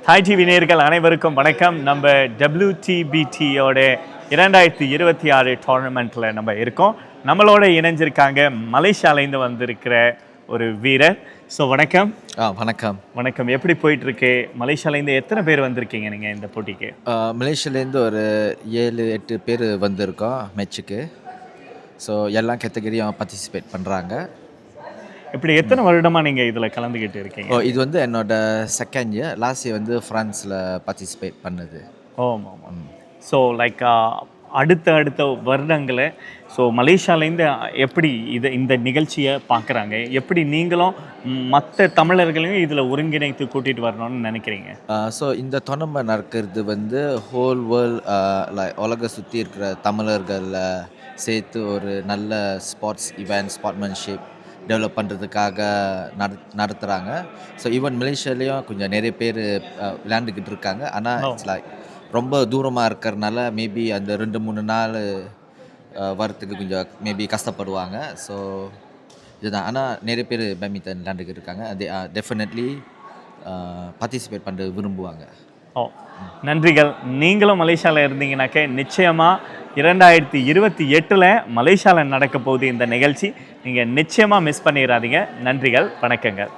தாய் டிவி நேயர்கள் அனைவருக்கும் வணக்கம். நம்ம WTBTயோட 2026 டோர்னமெண்ட்டில் நம்ம இருக்கோம். நம்மளோட இணைஞ்சிருக்காங்க மலேசியாலேருந்து வந்திருக்கிற ஒரு வீரர். ஸோ வணக்கம். வணக்கம். வணக்கம். எப்படி போயிட்டுருக்கு? மலேசியாலேருந்து எத்தனை பேர் வந்திருக்கீங்க நீங்கள் இந்த போட்டிக்கு? மலேசியாலேருந்து ஒரு 7-8 பேர் வந்திருக்கோம் மேட்சுக்கு. ஸோ எல்லா கேட்டகரியும் பார்ட்டிசிபேட் பண்ணுறாங்க. இப்படி எத்தனை வருடமாக நீங்கள் இதில் கலந்துக்கிட்டு இருக்கீங்க? இது வந்து என்னோட செகண்ட் இயர். லாஸ்ட் இயர் வந்து ஃப்ரான்ஸில் பார்ட்டிசிபேட் பண்ணது. ஆமாம். ஸோ லைக் அடுத்த வருடங்களை ஸோ மலேசியாலேருந்து எப்படி இந்த நிகழ்ச்சியை பார்க்குறாங்க? எப்படி நீங்களும் மற்ற தமிழர்களையும் இதில் ஒருங்கிணைத்து கூட்டிகிட்டு வரணும்னு நினைக்கிறீங்க? ஸோ இந்த டோர்னமெண்ட் நடக்கிறது வந்து ஹோல் வேர்ல்ட் லைக் உலக சுற்றி இருக்கிற தமிழர்களை சேர்த்து ஒரு நல்ல ஸ்போர்ட்ஸ் இவெண்ட், ஸ்போர்ட்மேன்ஷிப் டெவலப் பண்ணுறதுக்காக நடத்துகிறாங்க. ஸோ ஈவன் மலேசியாலேயும் கொஞ்சம் நிறைய பேர் விளையாண்டுக்கிட்டு இருக்காங்க. ஆனால் இட்ஸ் லைக் ரொம்ப தூரமாக இருக்கிறனால மேபி அந்த 2-3 நாள் வரத்துக்கு கொஞ்சம் மேபி கஷ்டப்படுவாங்க. ஸோ இதுதான். ஆனால் நிறைய பேர் பேட்மிண்டன் விளையாண்டுக்கிட்டு இருக்காங்க. அது டெஃபினெட்லி பார்ட்டிசிபேட் பண்ண விரும்புவாங்க. நன்றிகள். நீங்களும் மலேசியாவில் இருந்தீங்கன்னாக்க நிச்சயமாக 2028 மலேசியாவில் நடக்க போகுது இந்த நிகழ்ச்சி. நீங்கள் நிச்சயமாக மிஸ் பண்ணிடாதீங்க. நன்றிகள், வணக்கங்கள்.